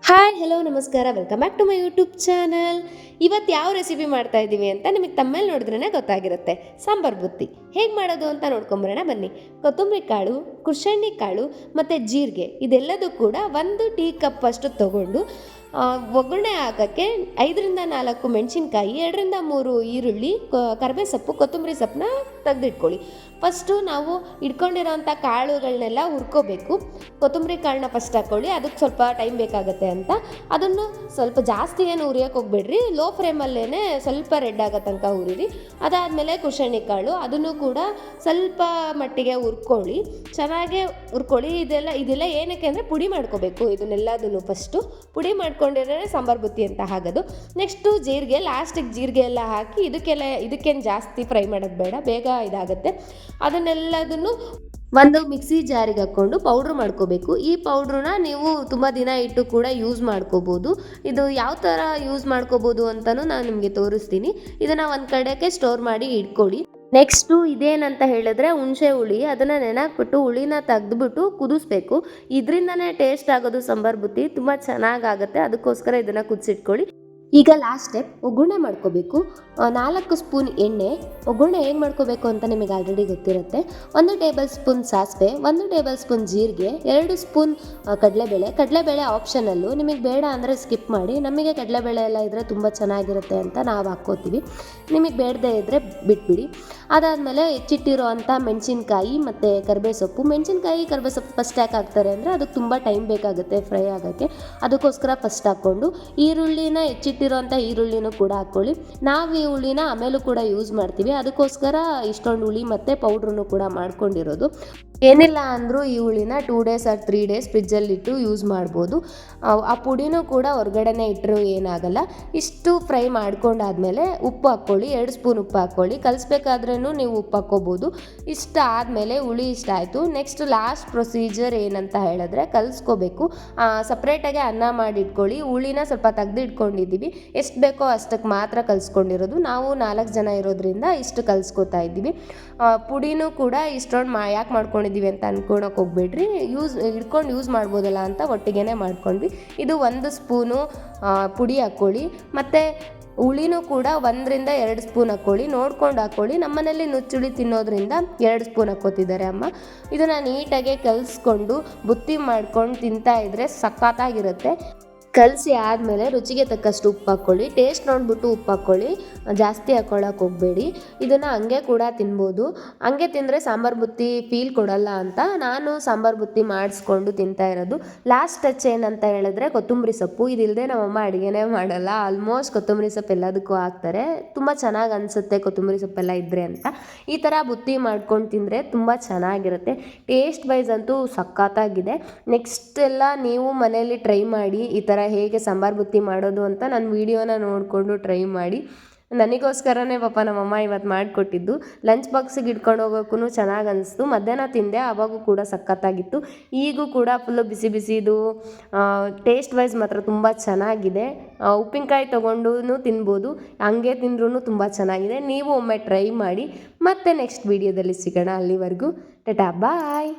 Hi hello ನಮಸ್ಕಾರ, welcome back to my YouTube channel. ಇವತ್ತು ಯಾವ ರೆಸಿಪಿ ಮಾಡ್ತಾ ಇದ್ದೀವಿ ಅಂತ ನಿಮಗೆ ತಮ್ಮೇಲೆ ನೋಡಿದ್ರೇ ಗೊತ್ತಾಗಿರುತ್ತೆ. ಸಾಂಬಾರ್ ಬುತ್ತಿ ಹೇಗೆ ಮಾಡೋದು ಅಂತ ನೋಡ್ಕೊಂಬರೋಣ ಬನ್ನಿ. ಕೊತ್ತಂಬರಿ ಕಾಳು, ಕುಶಣ್ಣಿ ಕಾಳು ಮತ್ತು ಜೀರಿಗೆ ಇದೆಲ್ಲದೂ ಕೂಡ 1 ಟೀ ಕಪ್ ಅಷ್ಟು ತೊಗೊಂಡು ಒಗ್ಗರಣೆ ಹಾಕೋಕ್ಕೆ 5-4 ಮೆಣಸಿನ್ಕಾಯಿ, 2-3 ಈರುಳ್ಳಿ, ಕರಿಬೇವು ಸೊಪ್ಪು, ಕೊತ್ತಂಬರಿ ಸೊಪ್ಪನ್ನ ತೆಗೆದಿಟ್ಕೊಳ್ಳಿ. ಫಸ್ಟು ನಾವು ಇಟ್ಕೊಂಡಿರೋಂಥ ಕಾಳುಗಳನ್ನೆಲ್ಲ ಹುರ್ಕೋಬೇಕು. ಕೊತ್ತಂಬರಿ ಕಾಳನ್ನ ಫಸ್ಟ್ ಹಾಕ್ಕೊಳ್ಳಿ, ಅದಕ್ಕೆ ಸ್ವಲ್ಪ ಟೈಮ್ ಬೇಕಾಗುತ್ತೆ ಅಂತ. ಅದನ್ನು ಸ್ವಲ್ಪ ಜಾಸ್ತಿ ಏನು ಹುರಿಯೋಕೆ ಹೋಗ್ಬೇಡ್ರಿ, ಲೋ ಫ್ಲೇಮಲ್ಲೇ ಸ್ವಲ್ಪ ರೆಡ್ ಆಗೋ ತನಕ ಹುರಿರಿ. ಅದಾದಮೇಲೆ ಕುಶಣ್ಣಿ ಕಾಳು, ಅದನ್ನು ಕೂಡ ಸ್ವಲ್ಪ ಮಟ್ಟಿಗೆ ಹುರ್ಕೊಳ್ಳಿ, ಚೆನ್ನಾಗೇ ಹುರ್ಕೊಳ್ಳಿ. ಇದೆಲ್ಲ ಏನಕ್ಕೆ ಅಂದರೆ ಪುಡಿ ಮಾಡ್ಕೋಬೇಕು. ಇದನ್ನೆಲ್ಲದನ್ನು ಫಸ್ಟು ಪುಡಿ ಮಾಡ್ಕೊಂಡಿದ್ರೆ ಸಾಂಬಾರು ಬುತ್ತಿ ಅಂತ ಆಗೋದು. ನೆಕ್ಸ್ಟು ಜೀರಿಗೆ, ಲಾಸ್ಟಿಗೆ ಜೀರಿಗೆ ಎಲ್ಲ ಹಾಕಿ ಇದಕ್ಕೇನು ಜಾಸ್ತಿ ಫ್ರೈ ಮಾಡೋದು ಬೇಡ, ಬೇಗ ಇದಾಗುತ್ತೆ. ಅದನ್ನೆಲ್ಲದನ್ನು ಒಂದು ಮಿಕ್ಸಿ ಜಾರಿಗೆ ಹಾಕ್ಕೊಂಡು ಪೌಡ್ರ್ ಮಾಡ್ಕೋಬೇಕು. ಈ ಪೌಡ್ರನ್ನ ನೀವು ತುಂಬ ದಿನ ಇಟ್ಟು ಕೂಡ ಯೂಸ್ ಮಾಡ್ಕೋಬೋದು. ಇದು ಯಾವ ಥರ ಯೂಸ್ ಮಾಡ್ಕೋಬೋದು ಅಂತಲೂ ನಾನು ನಿಮಗೆ ತೋರಿಸ್ತೀನಿ. ಇದನ್ನು ಒಂದು ಕಡೆಗೆ ಸ್ಟೋರ್ ಮಾಡಿ ಇಟ್ಕೊಳ್ಳಿ. ನೆಕ್ಸ್ಟು ಇದೇನಂತ ಹೇಳಿದ್ರೆ ಹುಣಸೆ ಹುಳಿ, ಅದನ್ನು ನೆನಕ್ಬಿಟ್ಟು ಹುಳಿನ ತೆಗೆದುಬಿಟ್ಟು ಕುದಿಸ್ಬೇಕು. ಇದರಿಂದನೇ ಟೇಸ್ಟ್ ಆಗೋದು ಸಾಂಬಾರು ಬುತ್ತಿ, ತುಂಬ ಚೆನ್ನಾಗಾಗುತ್ತೆ. ಅದಕ್ಕೋಸ್ಕರ ಇದನ್ನು ಕುದಿಸಿಟ್ಕೊಳ್ಳಿ. ಈಗ ಲಾಸ್ಟ್ ಸ್ಟೆಪ್, ಒಗ್ಗರಣೆ ಮಾಡ್ಕೋಬೇಕು. 4 ಸ್ಪೂನ್ ಎಣ್ಣೆ. ಒಗ್ಗರಣೆ ಹೇಗೆ ಮಾಡ್ಕೋಬೇಕು ಅಂತ ನಿಮಗೆ ಆಲ್ರೆಡಿ ಗೊತ್ತಿರುತ್ತೆ. 1 ಟೇಬಲ್ ಸ್ಪೂನ್ ಸಾಸಿವೆ, 1 ಟೇಬಲ್ ಸ್ಪೂನ್ ಜೀರಿಗೆ, 2 ಸ್ಪೂನ್ ಕಡಲೆಬೇಳೆ ಆಪ್ಷನಲ್ಲು, ನಿಮಗೆ ಬೇಡ ಅಂದರೆ ಸ್ಕಿಪ್ ಮಾಡಿ. ನಮಗೆ ಕಡಲೆಬೇಳೆ ಎಲ್ಲ ಇದ್ದರೆ ತುಂಬ ಚೆನ್ನಾಗಿರುತ್ತೆ ಅಂತ ನಾವು ಹಾಕ್ಕೋತೀವಿ, ನಿಮಗೆ ಬೇಡದೇ ಇದ್ದರೆ ಬಿಟ್ಬಿಡಿ. ಅದಾದಮೇಲೆ ಹೆಚ್ಚಿಟ್ಟಿರೋ ಅಂಥ ಮೆಣಸಿನ್ಕಾಯಿ ಮತ್ತು ಕರಿಬೇವು ಸೊಪ್ಪು. ಮೆಣಸಿನ್ಕಾಯಿ ಕರಿಬೇವು ಸೊಪ್ಪು ಫಸ್ಟ್ ಯಾಕೆ ಹಾಕ್ತಾರೆ ಅಂದರೆ ಅದಕ್ಕೆ ತುಂಬ ಟೈಮ್ ಬೇಕಾಗುತ್ತೆ ಫ್ರೈ ಆಗೋಕ್ಕೆ, ಅದಕ್ಕೋಸ್ಕರ ಫಸ್ಟ್ ಹಾಕ್ಕೊಂಡು ಈರುಳ್ಳಿನ ಹೆಚ್ಚಿಟ್ಟಿರೋಂಥ ಈರುಳ್ಳಿನೂ ಕೂಡ ಹಾಕ್ಕೊಳ್ಳಿ. ನಾವು ಈ ಹುಳಿನ ಆಮೇಲೂ ಕೂಡ ಯೂಸ್ ಮಾಡ್ತೀವಿ, ಅದಕ್ಕೋಸ್ಕರ ಇಷ್ಟೊಂದು ಹುಳಿ ಮತ್ತು ಪೌಡ್ರನ್ನು ಕೂಡ ಮಾಡ್ಕೊಂಡಿರೋದು. ಏನಿಲ್ಲ ಅಂದರೂ ಈ ಹುಳಿನ 2 days or 3 days ಫ್ರಿಜ್ಜಲ್ಲಿಟ್ಟು ಯೂಸ್ ಮಾಡ್ಬೋದು. ಆ ಪುಡಿನೂ ಕೂಡ ಹೊರಗಡೆನೇ ಇಟ್ಟರು ಏನಾಗಲ್ಲ. ಇಷ್ಟು ಫ್ರೈ ಮಾಡ್ಕೊಂಡಾದ್ಮೇಲೆ ಉಪ್ಪು ಹಾಕ್ಕೊಳ್ಳಿ, 2 ಸ್ಪೂನ್ ಉಪ್ಪು ಹಾಕ್ಕೊಳ್ಳಿ. ಕಲಿಸ್ಬೇಕಾದ್ರೂ ನೀವು ಉಪ್ಪು ಹಾಕ್ಕೋಬೋದು. ಇಷ್ಟ ಆದಮೇಲೆ ಹುಳಿ ಇಷ್ಟ ಆಯಿತು. ನೆಕ್ಸ್ಟ್ ಲಾಸ್ಟ್ ಪ್ರೊಸೀಜರ್ ಏನಂತ ಹೇಳಿದ್ರೆ ಕಲಿಸ್ಕೋಬೇಕು. ಸಪ್ರೇಟಾಗಿ ಅನ್ನ ಮಾಡಿಟ್ಕೊಳ್ಳಿ. ಹುಳಿನ ಸ್ವಲ್ಪ ತೆಗೆದಿಟ್ಕೊಂಡಿದ್ದೀವಿ, ಎಷ್ಟು ಬೇಕೋ ಅಷ್ಟಕ್ಕೆ ಮಾತ್ರ ಕಲಿಸ್ಕೊಂಡಿರೋದು. ನಾವು 4 ಜನ ಇರೋದ್ರಿಂದ ಇಷ್ಟು ಕಲಿಸ್ಕೋತಾ ಇದ್ದೀವಿ. ಪುಡಿನೂ ಕೂಡ ಇಷ್ಟೊಂದು ಯಾಕೆ ಮಾಡ್ಕೊಂಡಿದ್ದೀವಿ ಅಂತ ಅನ್ಕೊಳಕ್ಕೆ ಹೋಗ್ಬೇಡ್ರಿ, ಹಿಡ್ಕೊಂಡು ಯೂಸ್ ಮಾಡ್ಬೋದಲ್ಲ ಅಂತ ಒಟ್ಟಿಗೆ ಮಾಡ್ಕೊಂಡ್ವಿ. ಇದು 1 ಸ್ಪೂನು ಪುಡಿ ಹಾಕ್ಕೊಳ್ಳಿ, ಮತ್ತು ಹುಳಿನೂ ಕೂಡ 1-2 ಸ್ಪೂನ್ ಹಾಕ್ಕೊಳ್ಳಿ, ನೋಡ್ಕೊಂಡು ಹಾಕ್ಕೊಳ್ಳಿ. ನಮ್ಮನೇಲಿ ನುಚ್ಚುಳಿ ತಿನ್ನೋದ್ರಿಂದ 2 ಸ್ಪೂನ್ ಹಾಕ್ಕೋತಿದ್ದಾರೆ ಅಮ್ಮ. ಇದನ್ನು ನೀಟಾಗಿ ಕಲಿಸ್ಕೊಂಡು ಬುತ್ತಿ ಮಾಡ್ಕೊಂಡು ತಿಂತಾಯಿದ್ರೆ ಸಖತ್ತಾಗಿರುತ್ತೆ. ಕಲಸಿ ಆದಮೇಲೆ ರುಚಿಗೆ ತಕ್ಕಷ್ಟು ಉಪ್ಪು ಹಾಕ್ಕೊಳ್ಳಿ. ಟೇಸ್ಟ್ ನೋಡಿಬಿಟ್ಟು ಉಪ್ಪು ಹಾಕ್ಕೊಳ್ಳಿ, ಜಾಸ್ತಿ ಹಾಕ್ಕೊಳ್ಳೋಕೆ ಹೋಗಬೇಡಿ. ಇದನ್ನು ಹಂಗೆ ಕೂಡ ತಿನ್ಬೋದು. ಹಂಗೆ ತಿಂದರೆ ಸಾಂಬಾರು ಬುತ್ತಿ ಫೀಲ್ ಕೊಡಲ್ಲ ಅಂತ ನಾನು ಸಾಂಬಾರು ಬುತ್ತಿ ಮಾಡಿಸ್ಕೊಂಡು ತಿಂತಾ ಇರೋದು. ಲಾಸ್ಟ್ ಟಚ್ ಏನಂತ ಹೇಳಿದ್ರೆ ಕೊತ್ತಂಬರಿ ಸೊಪ್ಪು. ಇದಿಲ್ಲದೆ ನಮ್ಮಮ್ಮ ಅಡುಗೆನೇ ಮಾಡಲ್ಲ. ಆಲ್ಮೋಸ್ಟ್ ಕೊತ್ತಂಬರಿ ಸೊಪ್ಪು ಎಲ್ಲದಕ್ಕೂ ಹಾಕ್ತಾರೆ, ತುಂಬ ಚೆನ್ನಾಗಿ ಅನಿಸುತ್ತೆ ಕೊತ್ತಂಬರಿ ಸೊಪ್ಪೆಲ್ಲ ಇದ್ದರೆ ಅಂತ. ಈ ಥರ ಬುತ್ತಿ ಮಾಡ್ಕೊಂಡು ತಿಂದರೆ ತುಂಬ ಚೆನ್ನಾಗಿರುತ್ತೆ. ಟೇಸ್ಟ್ ವೈಸ್ ಅಂತೂ ಸಖತ್ತಾಗಿದೆ. ನೆಕ್ಸ್ಟ್ ಎಲ್ಲ ನೀವು ಮನೆಯಲ್ಲಿ ಟ್ರೈ ಮಾಡಿ, ಈ ಥರ ಹೇಗೆ ಸಾಂಬಾರು ಬುತ್ತಿ ಮಾಡೋದು ಅಂತ ನನ್ನ ವೀಡಿಯೋನ ನೋಡಿಕೊಂಡು ಟ್ರೈ ಮಾಡಿ. ನನಗೋಸ್ಕರನೇ ಪಾಪ ನಮ್ಮಮ್ಮ ಇವತ್ತು ಮಾಡಿಕೊಟ್ಟಿದ್ದು. ಲಂಚ್ ಬಾಕ್ಸಿಗೆ ಇಟ್ಕೊಂಡು ಹೋಗೋಕ್ಕೂ ಚೆನ್ನಾಗಿ ಅನಿಸ್ತು. ಮಧ್ಯಾಹ್ನ ತಿಂದೆ, ಆವಾಗೂ ಕೂಡ ಸಖತ್ತಾಗಿತ್ತು. ಈಗೂ ಕೂಡ ಫುಲ್ಲು ಬಿಸಿ ಬಿಸಿದು. ಟೇಸ್ಟ್ ವೈಸ್ ಮಾತ್ರ ತುಂಬ ಚೆನ್ನಾಗಿದೆ. ಉಪ್ಪಿನಕಾಯಿ ತೊಗೊಂಡು ತಿನ್ಬೋದು, ಹಂಗೆ ತಿಂದ್ರೂ ತುಂಬ ಚೆನ್ನಾಗಿದೆ. ನೀವು ಒಮ್ಮೆ ಟ್ರೈ ಮಾಡಿ. ಮತ್ತೆ ನೆಕ್ಸ್ಟ್ ವೀಡಿಯೋದಲ್ಲಿ ಸಿಗೋಣ. ಅಲ್ಲಿವರೆಗೂ ಟಾಟಾ ಬಾಯ್.